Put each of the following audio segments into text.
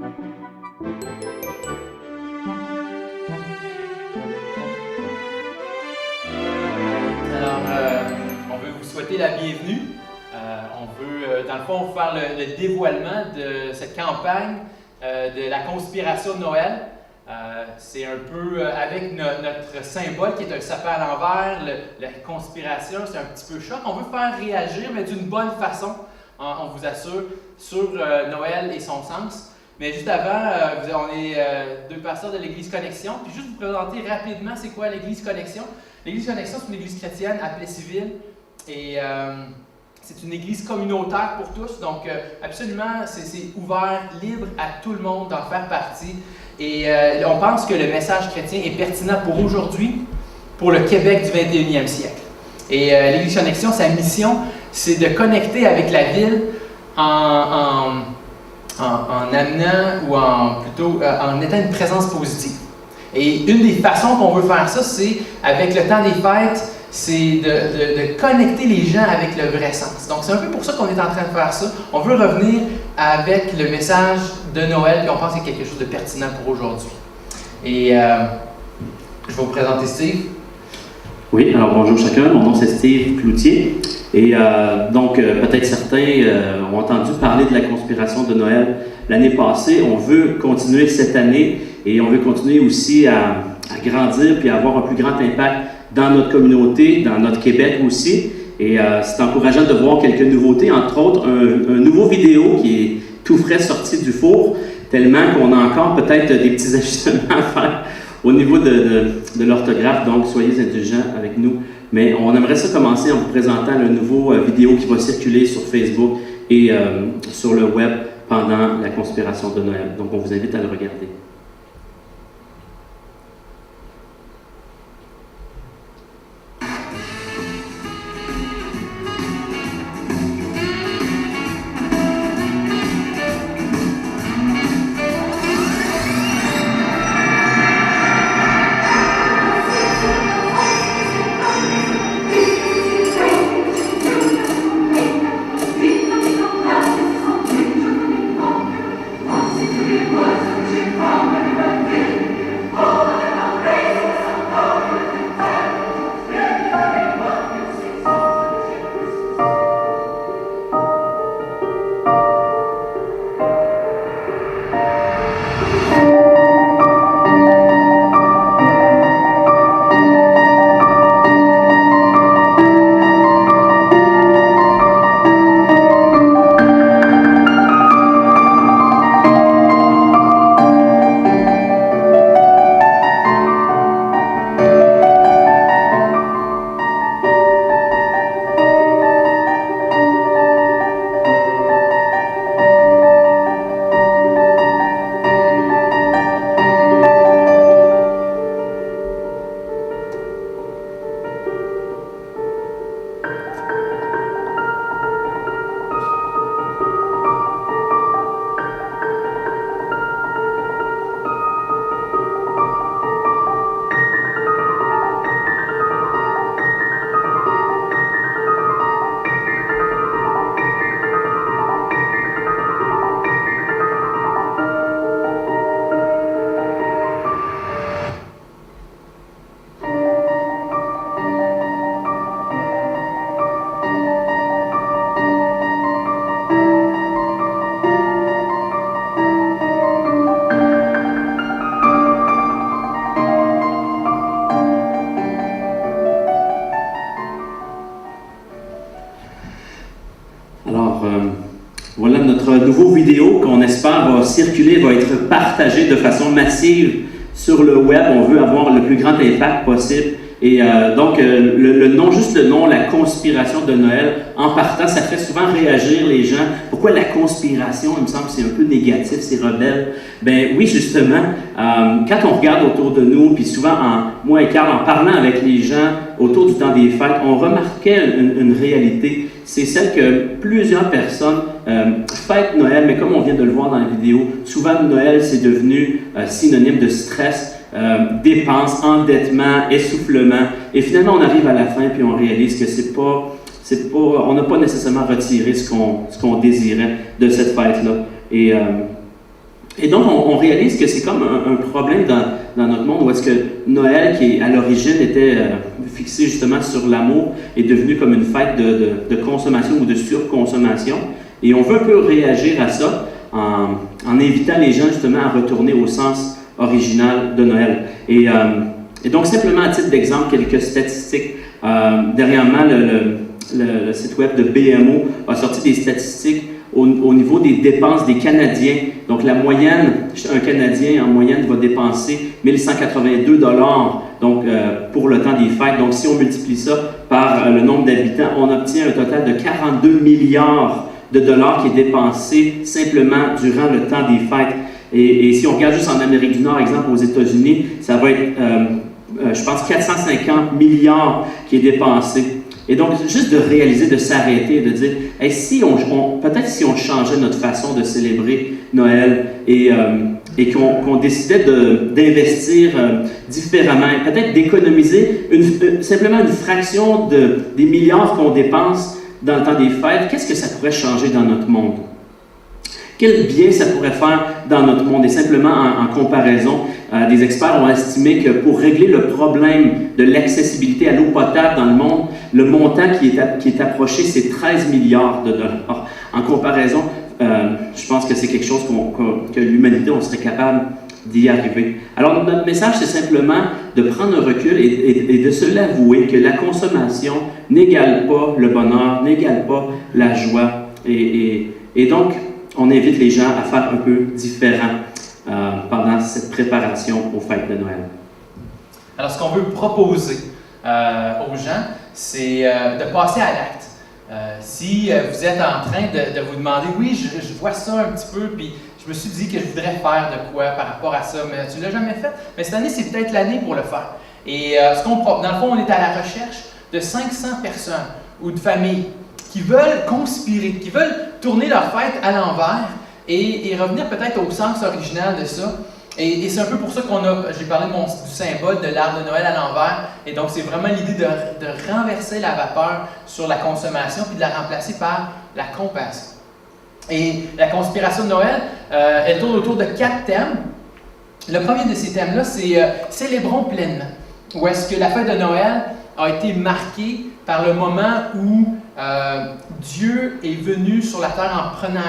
Alors, on veut vous souhaiter la bienvenue. On veut, dans le fond, faire le dévoilement de cette campagne de la conspiration de Noël. C'est un peu avec notre symbole qui est un sapin à l'envers, la conspiration, c'est un petit peu choc. On veut faire réagir, mais d'une bonne façon, on vous assure, sur Noël et son sens. Mais juste avant, on est deux pasteurs de l'Église Connexion. Puis juste vous présenter rapidement c'est quoi l'Église Connexion. L'Église Connexion, c'est une église chrétienne à Plessisville. Et c'est une église communautaire pour tous. Donc, absolument, c'est ouvert, libre à tout le monde d'en faire partie. Et on pense que le message chrétien est pertinent pour aujourd'hui, pour le Québec du 21e siècle. Et l'Église Connexion, sa mission, c'est de connecter avec la ville en amenant, ou en étant une présence positive. Et une des façons qu'on veut faire ça, c'est avec le temps des fêtes, c'est de connecter les gens avec le vrai sens. Donc, c'est un peu pour ça qu'on est en train de faire ça. On veut revenir avec le message de Noël, puis on pense qu'il y a quelque chose de pertinent pour aujourd'hui. Et je vais vous présenter Steve. Oui, alors bonjour chacun, mon nom c'est Steve Cloutier. Et donc, peut-être certains ont entendu parler de la conspiration de Noël l'année passée. On veut continuer cette année et on veut continuer aussi à grandir puis à avoir un plus grand impact dans notre communauté, dans notre Québec aussi. Et c'est encourageant de voir quelques nouveautés, entre autres un nouveau vidéo qui est tout frais sorti du four, tellement qu'on a encore peut-être des petits ajustements à faire au niveau de l'orthographe, donc soyez indulgents avec nous. Mais on aimerait ça commencer en vous présentant le nouveau vidéo qui va circuler sur Facebook et sur le web pendant la conspiration de Noël. Donc on vous invite à le regarder. Voilà notre nouveau vidéo qu'on espère va circuler, va être partagé de façon massive sur le web. On veut avoir le plus grand impact possible. Et donc, le nom, juste le nom, la conspiration de Noël, en partant, ça fait souvent réagir les gens. Pourquoi la conspiration? Il me semble que c'est un peu négatif, c'est rebelle. Ben oui, justement, quand on regarde autour de nous, puis souvent, moi et Carl, en parlant avec les gens autour du temps des fêtes, on remarquait une réalité. C'est celle que plusieurs personnes fêtent Noël, mais comme on vient de le voir dans la vidéo, souvent Noël, c'est devenu synonyme de stress, dépenses, endettement, essoufflement. Et finalement, on arrive à la fin puis on réalise que on n'a pas nécessairement retiré ce qu'on désirait de cette fête-là. Et Et donc, on réalise que c'est comme un problème dans notre monde où est-ce que Noël, qui à l'origine était fixé justement sur l'amour, est devenu comme une fête de consommation ou de surconsommation. Et on veut un peu réagir à ça en invitant les gens justement à retourner au sens original de Noël. Et donc, simplement à titre d'exemple, quelques statistiques. Dernièrement, le site web de BMO a sorti des statistiques au niveau des dépenses des Canadiens. Donc, la moyenne, un Canadien en moyenne va dépenser 1182 $, donc, pour le temps des fêtes. Donc, si on multiplie ça par le nombre d'habitants, on obtient un total de 42 milliards de dollars qui est dépensé simplement durant le temps des fêtes. Et si on regarde juste en Amérique du Nord, exemple aux États-Unis, ça va être, je pense, 450 milliards qui est dépensé. Et donc, juste de réaliser, de s'arrêter, de dire, hey, peut-être si on changeait notre façon de célébrer Noël et qu'on décidait d'investir différemment, peut-être d'économiser simplement une fraction des milliards qu'on dépense dans le temps des fêtes, qu'est-ce que ça pourrait changer dans notre monde? Quel bien ça pourrait faire dans notre monde? Et simplement en comparaison, des experts ont estimé que pour régler le problème de l'accessibilité à l'eau potable dans le monde, le montant qui est approché, c'est 13 milliards de dollars. En comparaison, je pense que c'est quelque chose que l'humanité, on serait capable d'y arriver. Alors, notre message, c'est simplement de prendre un recul et de se l'avouer que la consommation n'égale pas le bonheur, n'égale pas la joie. Et donc, on invite les gens à faire un peu différent pendant cette préparation aux fêtes de Noël. Alors, ce qu'on veut proposer aux gens, c'est de passer à l'acte. Si vous êtes en train de vous demander, oui, je vois ça un petit peu, puis je me suis dit que je voudrais faire de quoi par rapport à ça, mais tu ne l'as jamais fait, mais cette année, c'est peut-être l'année pour le faire. Et dans le fond, on est à la recherche de 500 personnes ou de familles qui veulent conspirer, qui veulent tourner leur fête à l'envers et revenir peut-être au sens original de ça. Et c'est un peu pour ça j'ai parlé du symbole de l'arbre de Noël à l'envers. Et donc, c'est vraiment l'idée de renverser la vapeur sur la consommation puis de la remplacer par la compassion. Et la conspiration de Noël, elle tourne autour de 4 thèmes. Le premier de ces thèmes-là, c'est célébrons pleinement. Où est-ce que la fête de Noël a été marquée par le moment où Dieu est venu sur la terre en prenant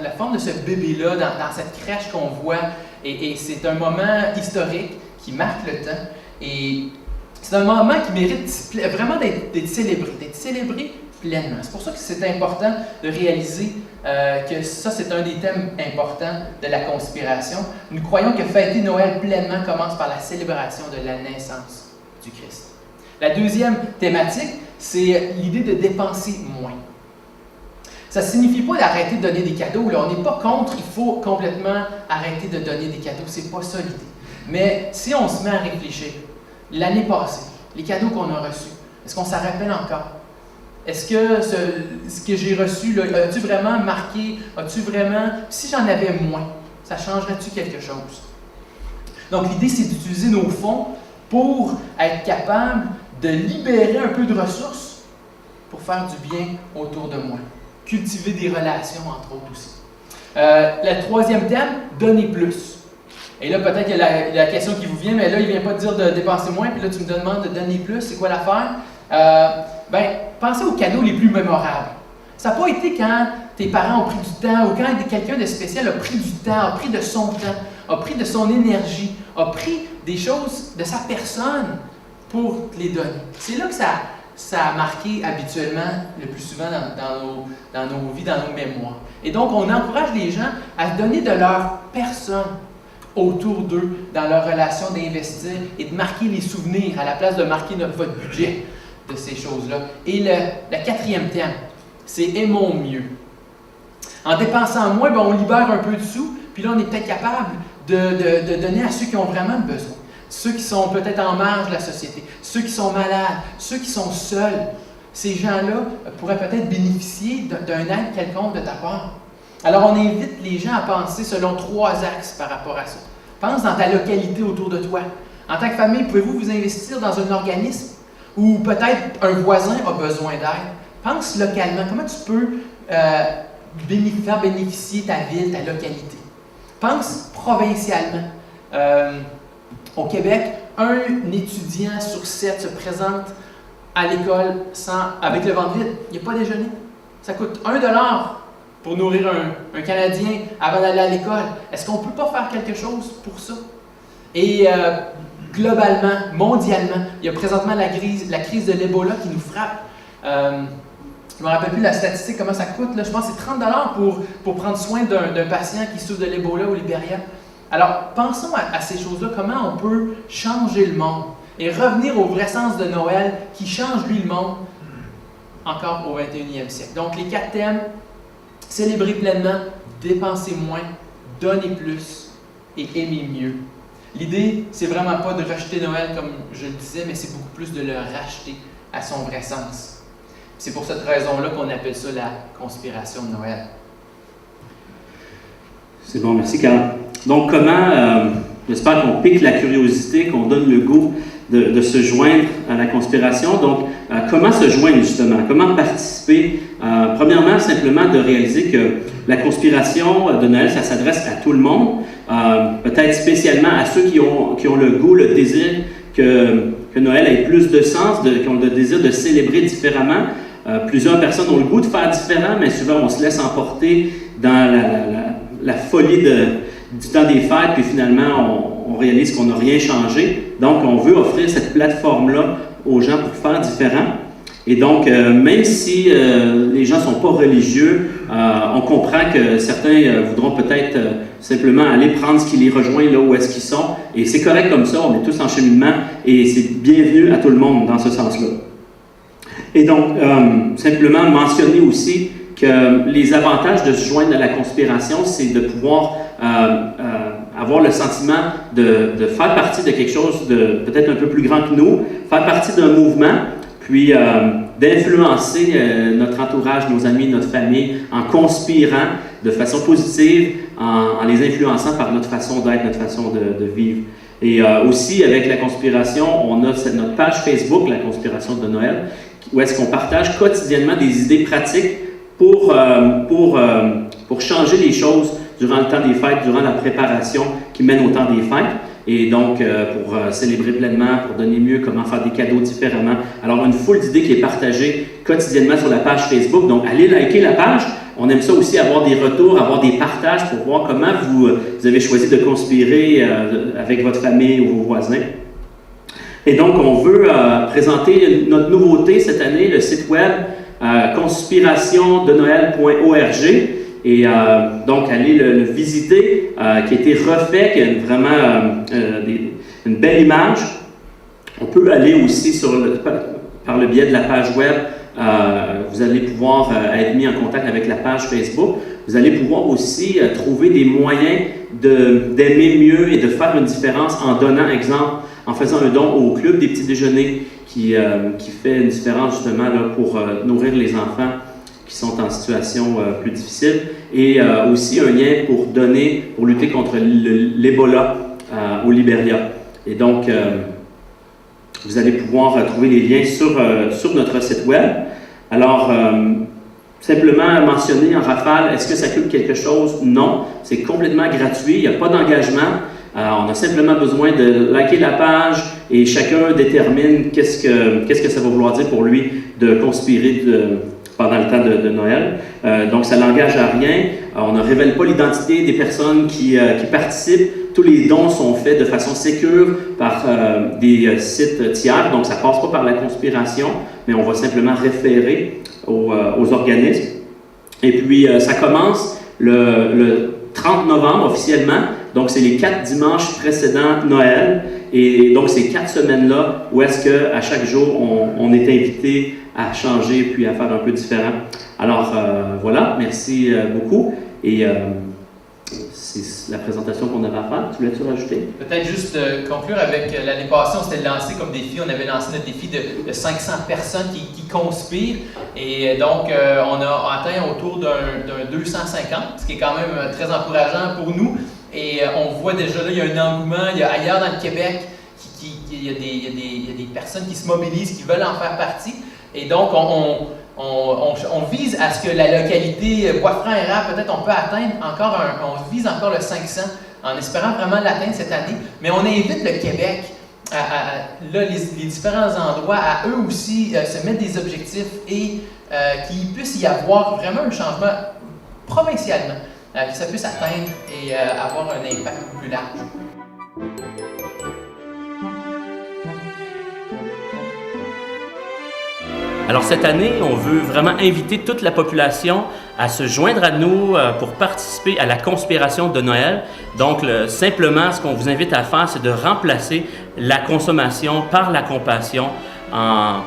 la forme de ce bébé-là dans cette crèche qu'on voit. Et c'est un moment historique qui marque le temps. Et c'est un moment qui mérite vraiment d'être célébré pleinement. C'est pour ça que c'est important de réaliser que ça, c'est un des thèmes importants de la conspiration. Nous croyons que fêter Noël pleinement commence par la célébration de la naissance du Christ. La deuxième thématique, c'est l'idée de dépenser moins. Ça ne signifie pas d'arrêter de donner des cadeaux. Là. On n'est pas contre, il faut complètement arrêter de donner des cadeaux. C'est pas ça l'idée. Mais si on se met à réfléchir, l'année passée, les cadeaux qu'on a reçus, est-ce qu'on s'en rappelle encore? Est-ce que ce que j'ai reçu, là, as-tu vraiment marqué? As-tu vraiment... Si j'en avais moins, ça changerait-tu quelque chose? Donc l'idée, c'est d'utiliser nos fonds pour être capable de libérer un peu de ressources pour faire du bien autour de moi. Cultiver des relations, entre autres aussi. Le troisième thème, donner plus. Et là, peut-être qu'il y a la question qui vous vient, mais là, il ne vient pas te dire de dépenser moins, puis là, tu me demandes de donner plus. C'est quoi l'affaire? Pensez aux cadeaux les plus mémorables. Ça n'a pas été quand tes parents ont pris du temps ou quand quelqu'un de spécial a pris du temps, a pris de son temps, a pris de son énergie, a pris des choses de sa personne pour te les donner. C'est là que ça a marqué habituellement le plus souvent dans nos vies, dans nos mémoires. Et donc, on encourage les gens à donner de leur personne autour d'eux, dans leur relation, d'investir et de marquer les souvenirs à la place de marquer votre budget de ces choses-là. Et le quatrième thème, c'est aimons mieux. En dépensant moins, on libère un peu de sous, puis là, on est peut-être capable de donner à ceux qui ont vraiment besoin. Ceux qui sont peut-être en marge de la société, ceux qui sont malades, ceux qui sont seuls. Ces gens-là pourraient peut-être bénéficier d'un aide quelconque de ta part. Alors, on invite les gens à penser selon 3 axes par rapport à ça. Pense dans ta localité autour de toi. En tant que famille, pouvez-vous vous investir dans un organisme où peut-être un voisin a besoin d'aide? Pense localement. Comment tu peux faire bénéficier ta ville, ta localité? Pense provincialement. Au Québec, un étudiant sur 7 se présente à l'école avec le ventre vide. Il n'y a pas déjeuner. Ça coûte 1 $ pour nourrir un Canadien avant d'aller à l'école. Est-ce qu'on ne peut pas faire quelque chose pour ça? Et globalement, mondialement, il y a présentement la crise de l'Ebola qui nous frappe. Je ne me rappelle plus la statistique, comment ça coûte. Là. Je pense que c'est 30 $ pour prendre soin d'un patient qui souffre de l'Ebola au Libéria. Alors, pensons à ces choses-là, comment on peut changer le monde et revenir au vrai sens de Noël qui change, lui, le monde, encore au 21e siècle. Donc, les 4 thèmes, célébrer pleinement, dépenser moins, donner plus et aimer mieux. L'idée, c'est vraiment pas de rejeter Noël, comme je le disais, mais c'est beaucoup plus de le racheter à son vrai sens. C'est pour cette raison-là qu'on appelle ça la conspiration de Noël. C'est bon, merci Carl. Donc, comment, j'espère qu'on pique la curiosité, qu'on donne le goût de se joindre à la conspiration. Donc, comment se joindre justement? Comment participer? Premièrement, simplement de réaliser que la conspiration de Noël, ça s'adresse à tout le monde, peut-être spécialement à ceux qui ont le goût, le désir que Noël ait plus de sens, qui ont le désir de célébrer différemment. Plusieurs personnes ont le goût de faire différent, mais souvent on se laisse emporter dans la folie du temps des fêtes, puis finalement on réalise qu'on n'a rien changé. Donc on veut offrir cette plateforme-là aux gens pour faire différent. Et donc, même si les gens ne sont pas religieux, on comprend que certains voudront peut-être simplement aller prendre ce qui les rejoint là où est-ce qu'ils sont. Et c'est correct comme ça, on est tous en cheminement et c'est bienvenu à tout le monde dans ce sens-là. Et donc, simplement mentionner aussi que les avantages de se joindre à la conspiration, c'est de pouvoir avoir le sentiment de faire partie de quelque chose de peut-être un peu plus grand que nous, faire partie d'un mouvement, puis d'influencer notre entourage, nos amis, notre famille, en conspirant de façon positive, en les influençant par notre façon d'être, notre façon de vivre. Et aussi, avec la conspiration, on a notre page Facebook, la conspiration de Noël, où est-ce qu'on partage quotidiennement des idées pratiques pour changer les choses durant le temps des fêtes, durant la préparation qui mène au temps des fêtes. Et donc, pour célébrer pleinement, pour donner mieux, comment faire des cadeaux différemment. Alors, une foule d'idées qui est partagée quotidiennement sur la page Facebook. Donc, allez liker la page. On aime ça aussi, avoir des retours, avoir des partages pour voir comment vous avez choisi de conspirer avec votre famille ou vos voisins. Et donc, on veut présenter notre nouveauté cette année, le site web conspirationdenoël.org. Et donc, allez le visiter, qui a été refait, qui a vraiment une belle image. On peut aller aussi par le biais de la page web, vous allez pouvoir être mis en contact avec la page Facebook. Vous allez pouvoir aussi trouver des moyens d'aimer mieux et de faire une différence en donnant, exemple, en faisant un don au Club des petits déjeuners qui fait une différence justement là, pour nourrir les enfants qui sont en situation plus difficile, et aussi un lien pour donner, pour lutter contre l'Ebola au Libéria. Et donc, vous allez pouvoir trouver les liens sur notre site web. Alors, simplement mentionner en rafale, est-ce que ça coûte quelque chose? Non, c'est complètement gratuit, il n'y a pas d'engagement. On a simplement besoin de liker la page et chacun détermine qu'est-ce que ça va vouloir dire pour lui de conspirer pendant le temps de Noël. Donc, ça n'engage à rien. On ne révèle pas l'identité des personnes qui participent. Tous les dons sont faits de façon sécure par des sites tiers. Donc, ça ne passe pas par la conspiration, mais on va simplement référer aux organismes. Et puis, ça commence le 30 novembre officiellement. Donc, c'est les 4 dimanches précédents Noël. Et donc, ces 4 semaines-là où est-ce qu'à chaque jour, on est invité à changer puis à faire un peu différent. Alors, voilà, merci beaucoup. Et c'est la présentation qu'on avait à faire. Tu voulais-tu rajouter? Peut-être juste conclure avec l'année passée, on s'était lancé comme défi. On avait lancé notre défi de 500 personnes qui conspirent. Et donc, on a atteint autour d'un 250, ce qui est quand même très encourageant pour nous. Et on voit déjà là, il y a un engouement. Il y a ailleurs dans le Québec, il y a des personnes qui se mobilisent, qui veulent en faire partie. Et donc, on vise à ce que la localité Bois-Franc-Érable, peut-être on peut atteindre encore on vise encore le 500 en espérant vraiment l'atteindre cette année. Mais on invite le Québec, là, les différents endroits, à eux aussi se mettre des objectifs et qu'il puisse y avoir vraiment un changement provincialement, que ça puisse atteindre et avoir un impact plus large. Alors cette année, on veut vraiment inviter toute la population à se joindre à nous pour participer à la conspiration de Noël. Donc simplement, ce qu'on vous invite à faire, c'est de remplacer la consommation par la compassion en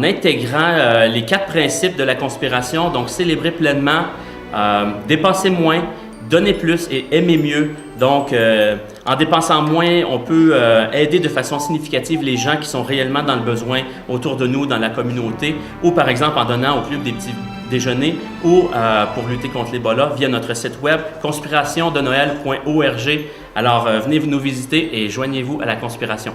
intégrant les 4 principes de la conspiration. Donc célébrer pleinement, dépenser moins, donner plus et aimer mieux. Donc, en dépensant moins, on peut aider de façon significative les gens qui sont réellement dans le besoin autour de nous, dans la communauté, ou par exemple en donnant au club des petits déjeuners ou pour lutter contre l'Ebola via notre site web conspirationdenoël.org. Alors, venez nous visiter et joignez-vous à la conspiration.